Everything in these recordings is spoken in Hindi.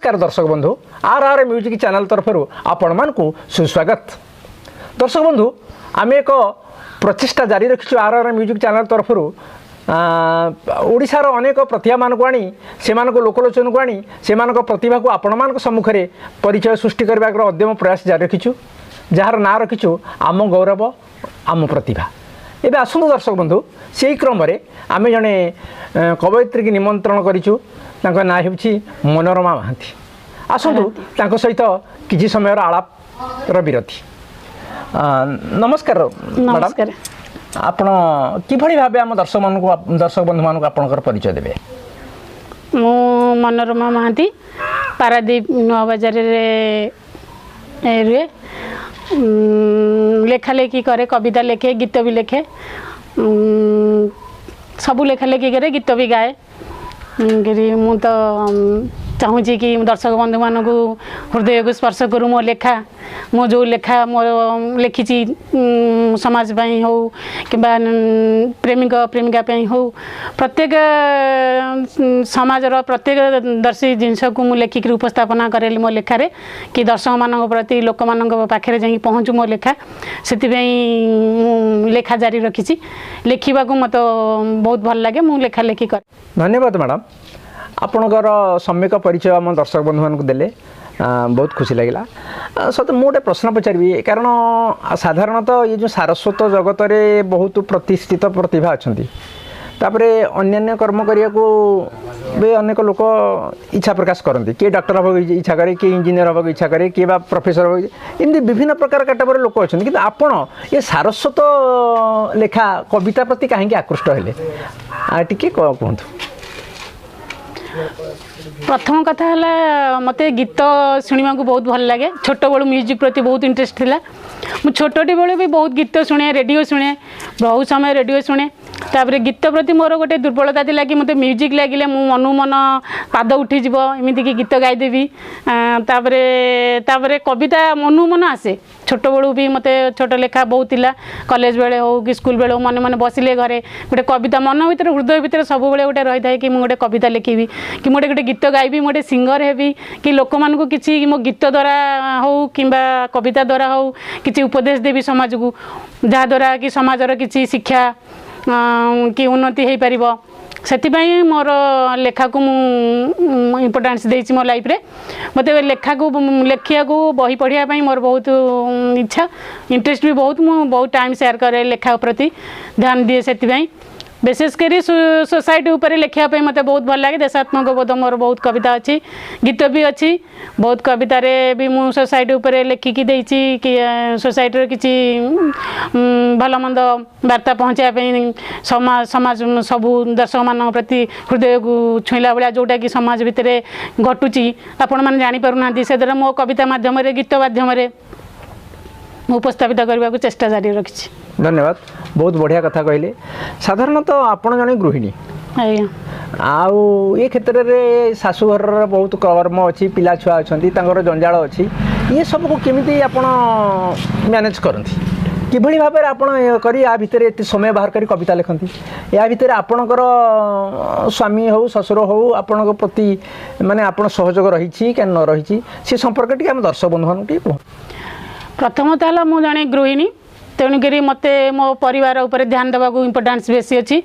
नमस्कार दर्शक बंधु आर म्यूजिक चैनल तरफ आपण मान सुस्वागत। दर्शक बंधु आम एक प्रचेषा जारी रखीचु आर म्यूजिक चैनल तरफ ओडिशार अनेक प्रतिभा मानक आनी से लोकलोचन को आनी से प्रतिभा को आपण मान सम्मुख में परिचय सृष्टि करने उद्यम प्रयास जारी रखीचु जार ना रखीचु आम गौरव आम प्रतिभा। एबे आसतु दर्शक बंधु से क्रम आम जड़े कवयित्री की निमंत्रण करूँ ना होची मनोरमा महांती। आसतु सहित किसी समय आलाप विरति। नमस्कार मैडम, आपण किभली भाबे आम दर्शक बंधु मानक आपनकर परिचय देबे? मु मनोरमा महांती पारादीप नौ बजार रे लेखा लेखी करे, कविता लेखे, गीत भी लेखे, सबू लेखा लेखी करे, गीत भी गाए। मु तो चाहूँगी कि दर्शक बंधु मानक हृदय को स्पर्श करूँ मो लेखा, मो जो लेखा मो लिखी समाज पाई हो कि प्रेमिक प्रेमिका हो, प्रत्येक समाजर प्रत्येक दर्शी जिनस को मु लेखिक उपस्थापना करेली मो लेखारे कि दर्शक मान प्रति लोक मान पाखे जाई पहुँचू मो लेखा। से लेखा जारी रखी लेखा को मत बहुत भल लगे, मु लेखा लेखी कर। धन्यवाद मैडम, आपणकर सम्यक परिचय आम दर्शक बंधु मानक देले बहुत खुशी लगिला। सत मु गोटे प्रश्न पचारि, कारण साधारणतः ये जो सारस्वत जगत रे बहुत प्रतिष्ठित प्रतिभा अच्छा, तापरे अन्य कर्म करिया को बे अनेक लोक इच्छा प्रकाश करती, किए डॉक्टर हवा इच्छा करे, किए इंजीनियर हवा इच्छा करे, किए बा प्रोफेसर हवा, एमती विभिन्न प्रकार कैटेगरी लोक अच्छा, कि आपण ये सारस्वत लेखा कविता प्रति कहीं आकृष्ट हेले टिके कहतु? प्रथम कथा है मते गीत शुणा को बहुत भल लगे। छोट बड़ू म्यूजिक प्रति बहुत इंटरेस्ट थिला। मु छोटी बेलू भी बहुत गीत शुणे, रेडियो शुणे, बहुत समय रेडियो शुणे। तापर गीत प्रति मोर गोटे दुर्बलता थी कि मते म्यूजिक लगिले मु मनु मन पाद उठी जीव, एमती कि गीत गाईदेवी। तापर कविता मनु मन आसे। छोट बड़ू भी मते छोट लेखा बहुत थिला। कॉलेज बेले हो कि स्कूल बेले मन मन बसिले घरे गोटे कविता मन भीतर हृदय भीतर सब बेले गोटे रही था कि मुझे गोटे कविता लिखी कि मुझे गोटे गीत गायबी, गोटे सिंगर हेबी कि लोक मानू किसी मो गीत द्वारा हो कि कविता द्वारा हो किसी उपदेश देवी समाज को, जहाँद्वारा कि समाजर किसी शिक्षा कि उन्नति हो पार। से मोर लेखा को इम्पोर्टेंस देछि मो लाइफ रे। मते लेखा को लेखिया को बही पढ़िया मोर बहुत इच्छा, इंटरेस्ट भी बहुत। मु बहुत टाइम शेयर करे लेखा प्रति ध्यान दिए। से विशेषकर सोसाइटी उपर लिखापी मत बहुत भल लगे। देशात्मक बोध मोर बहुत कविता अच्छी, गीत भी अच्छी। बहुत कवितार भी मु सोसाइटी उपर लिखिकी देछि कि सोसाइटी किसी भल मंद वार्ता पहुँचाई समाज सबू दर्शक मान प्रति हृदय को छुईला भाया जोटा कि समाज भितर घटुची आपण मैंने जापर ना, से द्वारा मो कविता मध्यम गीत माध्यम उपस्थापित करने को चेष्टा जारी रखी। धन्यवाद, बहुत बढ़िया कथा कहले। साधारणतः आपण जने गृहिणी आउ ये क्षेत्र में शाशुघर बहुत कर्म अच्छी, पिला छुआ अच्छा, जंजाल अच्छी, ये सब को केमिति आपण मैनेज करती? किभली भाव में आपण करी या भितर एत समय बाहर करी कविता लिखती? या भितर आपणकर स्वामी हो ससुर हो आपण प्रति माने आपण सहयोग रही कि न रही से संपर्क टी आम दर्शक बंधु मान कह। प्रथमतः मु जड़े गृहिणी, तेणुक मत मो परिवार उपर ध्यान देवा को इम्पोर्टेंस बेसी अच्छी।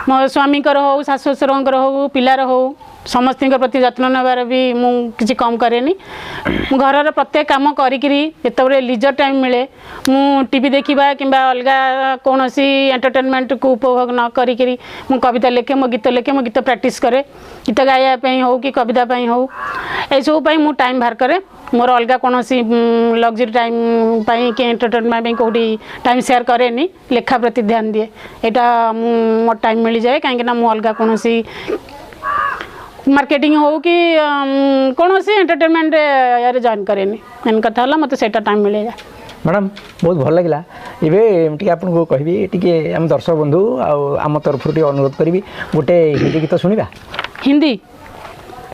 मो स्वामी हो, शाशु शशुर हो, पिलार हो, समस्त प्रति जत्न नेबार भी मुझे कम करे। घर प्रत्येक कम करें लिजर टाइम मिले मु टीवी देखा कि अलग कौन सी एंटरटेनमेंट को उपभोग न करी मु कविता लिखे, मो गीत प्रैक्टिस करे, गीत गाया हो कि कविता हो, ये सब मु टाइम बाहर करे। मोर अलग कौन सी लग्जरी टाइम पाई कि एंटरटेनमेंट कौटी टाइम शेयर करे, लेखा प्रति ध्यान दिए। यहाँ मोर टाइम मिल जाए कहीं मु अलग कौन सी मार्केटिंग हो कि कौन सी एंटरटेनमेंट यार जॉइन करे। मेन कथा है मत से टाइम मिले जाए। मैडम बहुत भल लगे। एवं आपको कहबी टी आम दर्शक बंधु आम तरफ अनुरोध करी गोटे हिंदी गीत शुणा। हिंदी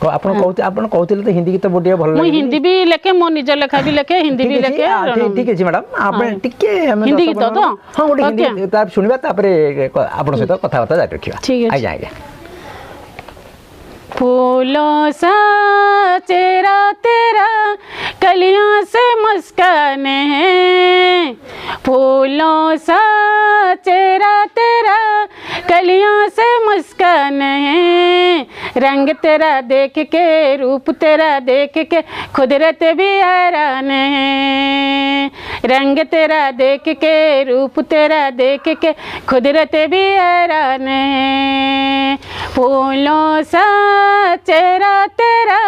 आप कहते तो हिंदी गीत गोटे भल लगे। हिंदी भी लेखे, मो निज लेखा भी लेखे, हिंदी भी लेखे। ठीक है मैडम, आप हिंदी गीत तो हाँ गोटे हिंदी शुणा, आप सहित कथबार्ता जारी रखा। ठीक है। आज्ञा आज्ञा। फूलों साचे मुस्कान है, फूलों सा चेहरा तेरा, कलियों से मुस्कान है, रंग तेरा देख के, रूप तेरा देख के कुदरत भी हैरान है, रंग तेरा देख के, रूप तेरा देख के कुदरत भी हैरान है, फूलों सा चेहरा तेरा,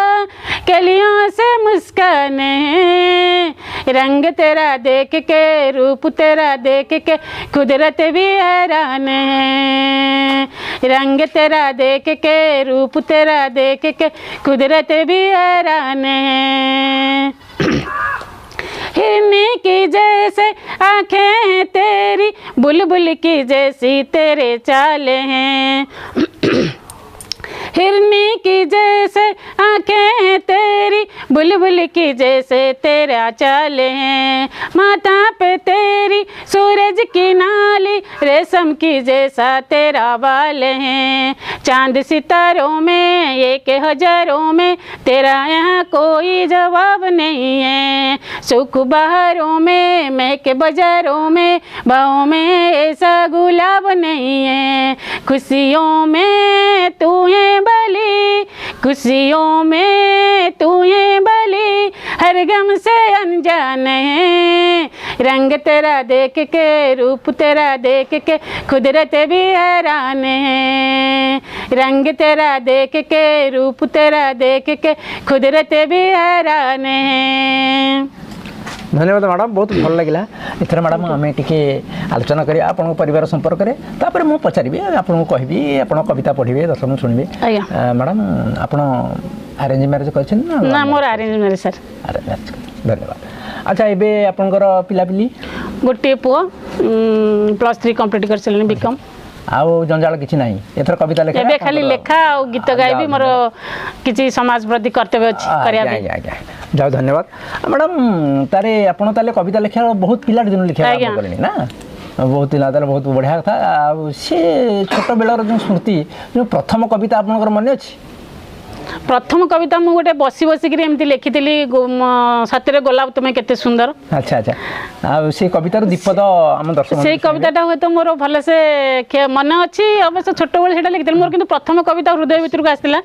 कलियों से मुस्कान है, रंग तेरा देख के, रूप तेरा देख के कुदरत भी हैरान है, रंग तेरा देख के, रूप तेरा देख के कुदरत भी हैरान है। हिरनी की जैसे आँखें हैं तेरी, बुलबुल की जैसी तेरे चाल हैं, हिरनी की जैसे आँखें हैं तेरी, बुलबुल की जैसे तेरा चाल है, माथा पे तेरी सूरज की नाली, रेशम की जैसा तेरा बाल है, चांद सितारों में एक हजारों में तेरा यहाँ कोई जवाब नहीं है, सुख बहारों में महक बाजारों में, बाहों में ऐसा गुलाब नहीं है, खुशियों में तू है बली, खुशियों में तू है बली, हर गम से अनजान है, रंग तेरा देख के, रूप तेरा देख के कुदरत भी हैरान है, रंग तेरा देख के, रूप तेरा देख के कुदरत भी हैरान है। धन्यवाद मैडम, बहुत भल लगे। इथर मैडम आम टे आलोचना करिया आपन परिवार संपर्क में, तापर मु पचारि आपको कहबी आप कविता पढ़े दर्शक शुणवे। मैडम आपन अरेंज मैरेज कर ना? मोर अरेंज मैरेज सर। धन्यवाद। अच्छा एबे आपनकर पिलापिली? गोटे पुओ +3 कंप्लीट कर सलेनी बीकॉम। आउ जंजाल किछि नाही? एथर कविता लेखा एबे खाली लेखा और गीत गाइबी, मोर किछि समाज प्रति कर्तव्य अछि करिया बे। जाओ धन्यवाद मैडम। तारे आपन ताले कविता लेखा बहुत पिला दिन लिखा आरंभ करनी ना, बहुत पिला ताले बहुत बढ़िया था। आ से छोट बेलर जो स्मृति, जो प्रथम कविता आपनकर मन अछि? प्रथम कविता मु गोटे बसी बसिक एमती लिखिली, सतरे गोलाप तुम्हें केते सुंदर। अच्छा अच्छा। आ से कवितार दीपद आम दर्शक से कविताटा हुए तो मोर भल से मन अच्छी, अवश्य छोट बेले सेटा लिखिली मोर, किंतु प्रथम कविता हृदय भितर को आसला,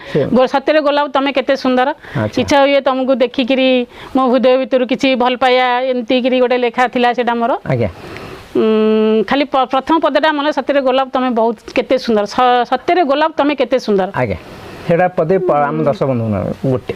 सतरे गोलाप तुम्हें केते सुंदर। इच्छा हुए तुमको देखिकी मो हृदय भितर किसी भल पाया एमती गोटे लेखा थिला सेटा मोर। आज्ञा खाली प्रथम पदटा मन, सतरे गोलाप तुम्हें बहुत केते सुंदर, सतरे गोलाप तुम्हें केते सुंदर। आज्ञा सेटा पदे आम दर्शक बंधु गोटे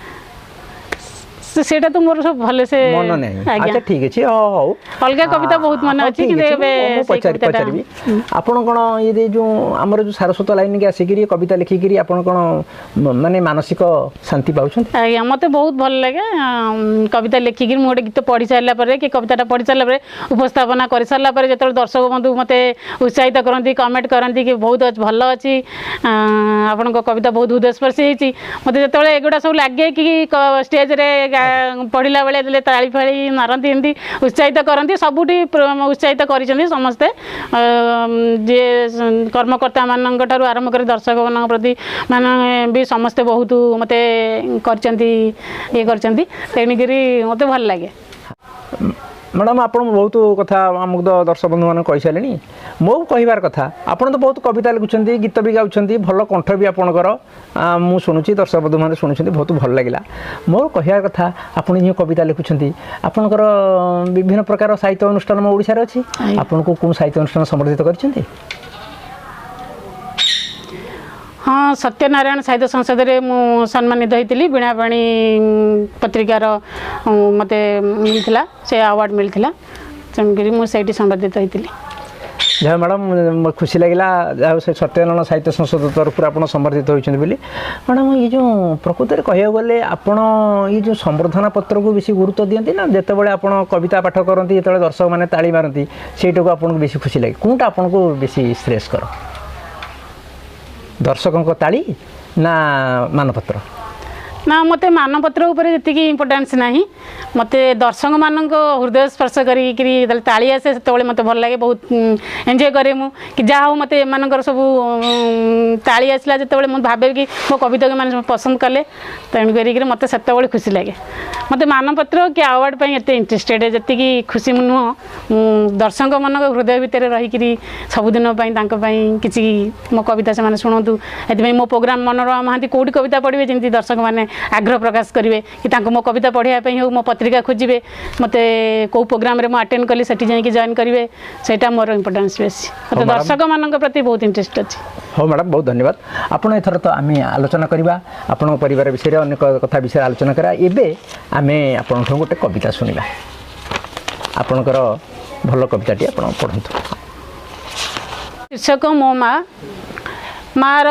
सेटा तो मोर सब भले से मन नहीं। अच्छा ठीक अछि। हो अलगा कविता बहुत मन अछि, कि एबे पचारि आपन कोन ये जो हमर जो सारस्वत लाइन के आसिकरी कविता लिखिकरी आपन कोन माने मानसिक शांति पाउछन? आज्ञा मते बहुत भल लागे कविता लिखिकरी, मु गोटे गीत पढ़ी सारला परे कि कविताटा पढ़ी सारला परे उपस्थापना कर सारला परे जतल दर्शक बंधु मते उत्साहित करंती, कमेंट करंती कि बहुत भल अछि, आपन को कविता बहुत हृदयस्पर्शी हेछि। मते जतले एगुडा सब लागे कि स्टेज रे पढ़ला बेले ताली फाड़ी मारती एमती उत्साहित करती, सबुठी उत्साहित कर समस्ते, जे कर्मकर्ता मान आरंभ कर दर्शक मान प्रति मान भी समस्ते बहुत मत ये तेणुक मत भल लगे। मैडम आप बहुत कथा आमको तो दर्शक बंधु मैंने कही सारे, मो कहबार कथा आपड़ तो बहुत कविता लिखुं, गीत भी गाँव, भल कंठ भी आपणकर मु शुणुची, दर्शक बंधु मैंने शुणुं, बहुत भल लगे। मोर कहबार कथा आपड़ जो कविता लिखुं, आपणकर विभिन्न प्रकार साहित्य अनुष्ठान मो ओडिशा रे अछि, आपन को कौन साहित्य अनुष्ठान समर्थित करछन्ती? हाँ सत्यनारायण साहित्य संसद रे मु सम्मानित होइतिली, बीणापाणी पत्रिकार मते मिलथिला, से अवार्ड मिलथिला, तेणुकरी मु सेठी सम्मानित होइतिली। जहाँ मैडम खुशी लगे जहाँ से सत्यनारायण साहित्य संसद तरफ आप समर्थित होती बोली। मैडम ये जो प्रकृत में कह गले आपण ये जो संवर्धना पत्र को बेसी गुरुत्व दियंती ना, जितेबाला आप कविता पाठ करती जो दर्शक मैंने ताली मारती सेटा को आपको बेसी खुशी लगे, कौटा आपन को बेसी श्रेयस कर, दर्शकों ताली ना मानपत्र? ना मत मानपत्र जी इम्पोर्टान्स ना मत दर्शक मान हृदय स्पर्श कर ताली आसे से मत भल लगे बहुत एंजॉय करे मु कि जहाँ हो मत एम सब ताली आसला जो मुझे भावे कि मो कविता को मैंने पसंद कले तेणुक मत से खुशी लगे मत मानपत्र कि अवार्ड एत इंटरेस्टेड जी खुशी नुह दर्शक मान हृदय भितर रहीकि सबुदिन किसी मो कविता से शुणु ये मो प्रोग्राम मनोरमा महांती कौटी कविता पढ़े जमी दर्शक मैंने आग्रह प्रकाश करेंगे कि मो कविता पढ़ाई हो मो पत्रिका खोजे मत कौ प्रोग्राम रे अटेंड कली से जॉइन करेंगे से मोर इम्पोर्टान्स बेसी मत दर्शक मान प्रति बहुत इंटरेस्ट अच्छी। हाँ मैडम बहुत धन्यवाद आपड़ एथर तो आम आलोचना करवा आपण परिवार विषय अनेक कथा विषय आलोचना करा एबे आमे आपण गोटे कविता शुणा आपणकर भल कविताटी आपण पढ़ंतु। शीर्षक मो माँ मार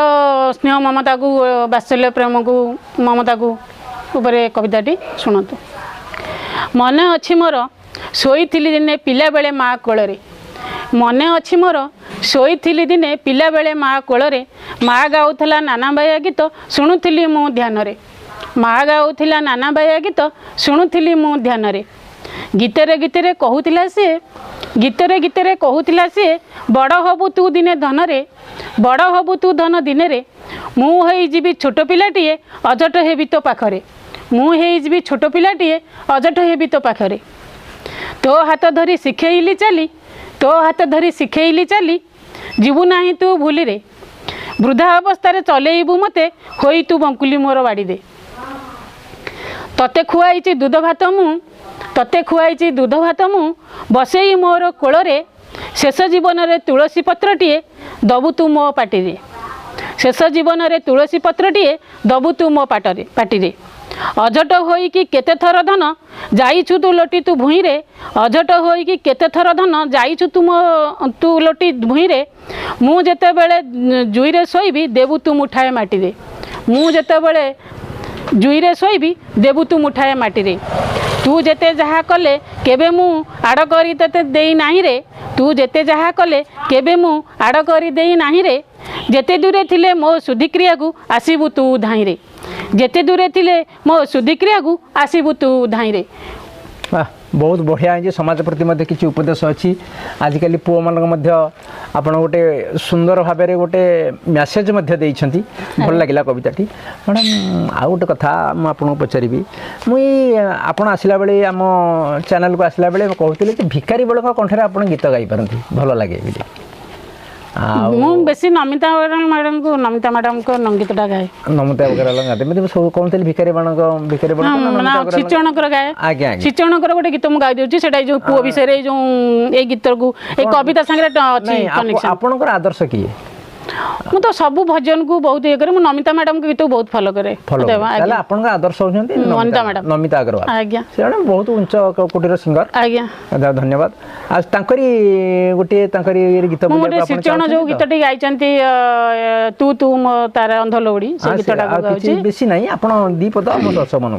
स्नेह ममता को वात्सल्य प्रेम को ममता को उपरे कविताटी शुणतु। मन अच्छी मोर शोई दिने पिला बेले माँ कोଳରେ मन अच्छी मोर शोई दिने पिला बेले माँ कोଳରେ माँ गाउथला नाना बाया गीत शुणुली मु ध्यान रे माँ गाउथला नाना बाया गीत शुणुली मु ध्यान रे गीतरे गीतरे कहूतिला से गीतरे गीतरे कहूतिला से बड़ हबु तू दिने धन रे बड़ हबु तू धन दिने रे मु हेई जीवी छोट पिलाटीए अजट हेबी तो पाखरे मु हेई जीवी छोट पिलाटीए अजट हेबी तो पाखरे तो हाथ धरी शिखेइली चली तो हाथ धरी शिखेइली चली जीवु नाही तू भूली रे वृद्धा अवस्था चलेइबु मते होई तू बंकुली मोर बाड़ी दे तते खुआइची दूध भात मु तते खुआइची दूध भात मु बसेई मोर कोଳରେ शेष जीवन रे तुलसी पत्रटीए दबु तू मो पाटी रे शेष जीवन रे तुलसी पत्रटीए दबु तू मो पाटी रे अजट होई कि केते थर धन जाइछु तू लोटी तू भुई रे अजट होई कि केते थर धन जाइछु तू लोटी भुई रे मु जेते बेले जुई रे सोईबी देबु तू मुठाए माटी रे मु जेते बेले जुई रे सोईबी देबु तू मुठाए माटी रे तू जेते जहा कले केबे मु आड़ करी तते देई नाही रे तू जेते जहा कले केबे मु आड़ करी देई नाही रे जेते दूरे थिले मो शुद्धिक्रिया को आसीबु तू धाई रे जेते दूरे थिले मो शुद्धिक्रिया को आसीबु तू धाई रे। बहुत बढ़िया है समाज प्रति मध्य किसी उपदेश अच्छी आजिकल पुओ मान आप गोटे सुंदर भाव में गोटे मेसेज भल लगे कविताटी मैडम आउ गोटे कथा मुझे पचारि मुई आपड़ आसला बेले आम चैनल को आसला बेले कहते कि भिखारी बड़क कंठे आप गीत गाई पारती भल लगे मु बेसी नमिता मैडम को नमिता मैडम को गीतटा गाए नमिता गाते सब कहते भिखारी छिचणकर गाए आज्ञा छिचणकर गोटे गीत मुझे गाई दूसरी से जो पुओ विषय जो ये गीत को कविता सागे आपणकर आदर्श किए मु तो सब भजन को बहुत ये करे नमिता मैडम के गीत को बहुत फॉलो करे आपन आदर्श होचंती नमिता मैडम नमिता अग्रवाल आज्ञा से बहुत उच्च कोटीर सिंगर आज्ञा धन्यवाद आज तांकरी गोटे तांकरी गीत बोले आपण शिचण जो गीतटी गाइचंती तू तू मो तारा अंध लोड़ी से गीतटा गाउची बेसी नहीं आपण दी पद हम दर्शक मन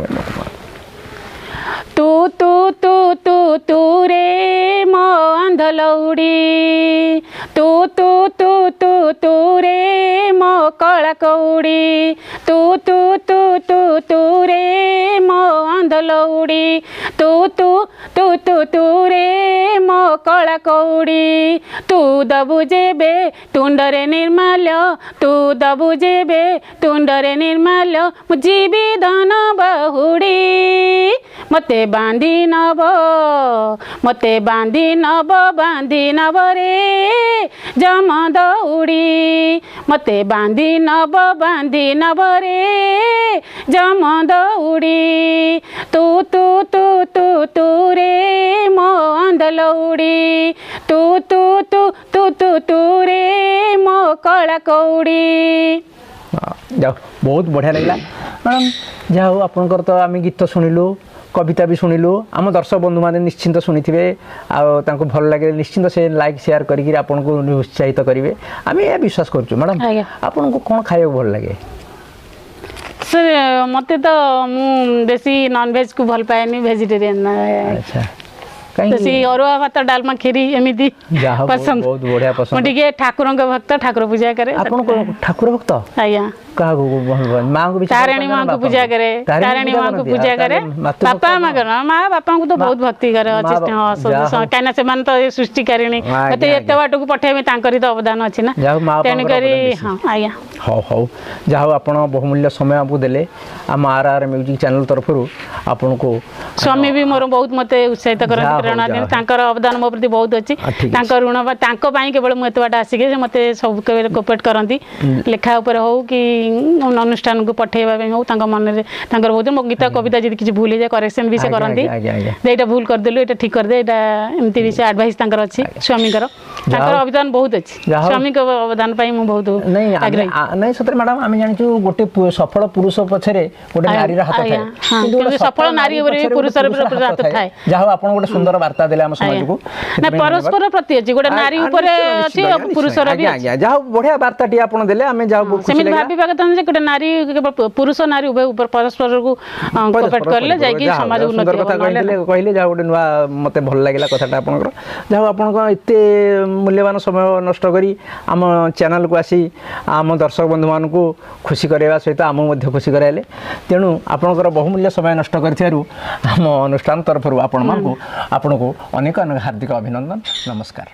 तू तू तू तू तू रे मो अंध लौड़ी तू तू तू तू तू रे मो कला कौड़ी तू तू तू तू तू रे मो अंध लौड़ी तू तू तू तू तू रे मो कला कौड़ी तू दबु जेबे तुंडरे निर्माल्य तू दबु जेबे तुंडरे निर्माल्य जीवी धन बहुड़ी मते बांधी नब बांधी नब रे जम दौड़ी मते बांधी नब रे जम दौड़ी तू तू तू तू तू रे मो अंध लौड़ी तू तू तू तू तू तू रे मो कला कौड़ी। जाओ बहुत बढ़िया लगला मैडम जाओ आपनकर तो आम गीत शुणिलु कविता भी शुणिलु आम दर्शक बंधु मैंने निश्चिंत शुणी आको भल लगे निश्चिंत से लाइक शेयर करके आपन को उत्साहित करेंगे आम यह विश्वास करूँ मैडम आपन को कौन खाया भल लगे सर मत तो मु बेसी नॉन वेज को भल पाएनी वेजिटेरियन अच्छा बेसी अरुआ भात डालमा खीरी एमिदी पसंद बहुत बढ़िया पसंद मुझे ठाकुर भक्त ठाकुर पूजा करे आपन को ठाकुर भक्त आज्ञा କାହାକୁ ମାଁ କୁ ତାରିଣୀ ମାଙ୍କୁ ପୂଜା କରେ ତାରିଣୀ ମାଙ୍କୁ ପୂଜା କରେ ବାପା ମା କର ମା ବାପାଙ୍କୁ ତ ବହୁତ ଭକ୍ତି କରେ ଅଛି କାହିଁକିନା ସେମାନେ ତ ସୃଷ୍ଟିକାରିଣୀ ମତେ ଏତେ ବାଟକୁ ପଠେଇବେ ତାଙ୍କରି ତ ଅବଦାନ ଅଛି ନା ତେଣୁକରି ହଁ ଆଜ୍ଞା ହଉ ହଉ ଯାହା ହଉ ଆପଣ ବହୁମୂଲ୍ୟ ସମୟ ଆମକୁ ଦେଲେ ଆମ RR ମ୍ୟୁଜିକ୍ ଚ୍ୟାନେଲ ତରଫରୁ ଆପଣଙ୍କୁ ସ୍ୱାମୀ ବି ମୋର ବହୁତ ମତେ ଉତ୍ସାହିତ କରନ୍ତି ପ୍ରେରଣା ଦିଅନ୍ତି ତାଙ୍କର ଅବଦାନ ମୋ ପ୍ରତି ବହୁତ ଅଛି ତାଙ୍କ ଋଣ ବା ତାଙ୍କ ପାଇଁ କେବଳ ମୁଁ ଏତେ ବାଟ ଆସିକି ସେ ମତେ ସବୁ କେବେ କୋପରେଟ୍ କରନ୍ତି ଲେଖା ଉପରେ ହଉ କି ଅନୁଷ୍ଠାନକୁ ପଠେଇବା ପାଇଁ ହଉ ତାଙ୍କ ମନରେ ତାଙ୍କର ବହୁତ ମୋ ଗୀତ କବିତା ଯଦି କିଛି ଭୁଲ ହେଇଯାଏ କରେକ୍ସନ ବି ସେ କରନ୍ତି ଏଇଟା ଭୁଲ କରିଦେଲୁ ଏଇଟା ଠିକ କରିଦେ ଏଇଟା ଏମିତି ବି ସେ ଆଡଭାଇସ୍ ତାଙ୍କର ଅଛି ସ୍ୱାମୀଙ୍କର ତାଙ୍କର ଅବଦାନ ବହୁତ ଅଛି ସ୍ୱାମୀଙ୍କ ଅବଦାନ ପାଇଁ ମୁଁ ବହୁତ ଆଗ୍ରହୀ ନାଇଁ ସତରେ ମ୍ୟାଡାମ ଆମେ ଜାଣିଛୁ ଗୋଟେ ସଫଳ ପୁରୁଷ ପଛରେ ଗୋଟେ ନାରୀର ହାତ ଥାଏ କିନ୍ତୁ ସଫଳ ନାରୀ ଉପରେ ପୁରୁଷର ହାତ ଥାଏ ଯାହା ହଉ ଆପଣ ଗୋଟେ ସୁନ୍ଦର ବାର୍ତ୍ତା ଦେଲେ ଆମ ସମାଜକୁ ନା ପରସ୍ପର ପ୍ରତି ଅଛି ଗୋଟେ ନାରୀ ଉପରେ ଅଛି ପୁରୁଷର ବି ଆଜ୍ଞା ଯାହା ହଉ ବଢିଆ ବାର୍ତ୍ତାଟି ଆପଣ ଦେଲେ ଆମେ ଯାହା ସେମିତି ଭାବିବା କଥା ଯେ ଗୋଟେ ନାରୀ ପୁରୁଷ ନାରୀ ଉଭୟ ପରସ୍ପରକୁ କୋପରେଟ୍ କଲେ ଯାଇକି ସମାଜ ଉନ୍ନତି ହେବ କହିଲେ ଯାହା ଗୋଟେ ନୂଆ ମତେ ଭଲ ଲାଗିଲା କଥାଟା ଆପଣଙ୍କର ଯାହା ହଉ ଆପଣଙ୍କ ଏତେ ମୂଲ୍ୟବାନ ସମୟ ନଷ୍ଟ କରି ଆମ ଚ୍ୟାନେଲକୁ ଆସି ଆମ ଦର୍ଶକ ବନ୍ଧୁମାନଙ୍କୁ ଖୁସି କରାଇବା ସହିତ ଆମକୁ ମଧ୍ୟ ଖୁସି କରାଇଲେ ତେଣୁ ଆପଣଙ୍କର ବହୁମୂଲ୍ୟ ସମୟ ନଷ୍ଟ କରିଥିବାରୁ ଆମ ଅନୁଷ୍ଠାନ ତରଫରୁ ଆପଣଙ୍କୁ ଅନେକ ଅନେକ ହାର୍ଦ୍ଦିକ ଅଭିନନ୍ଦନ ନମସ୍କାର।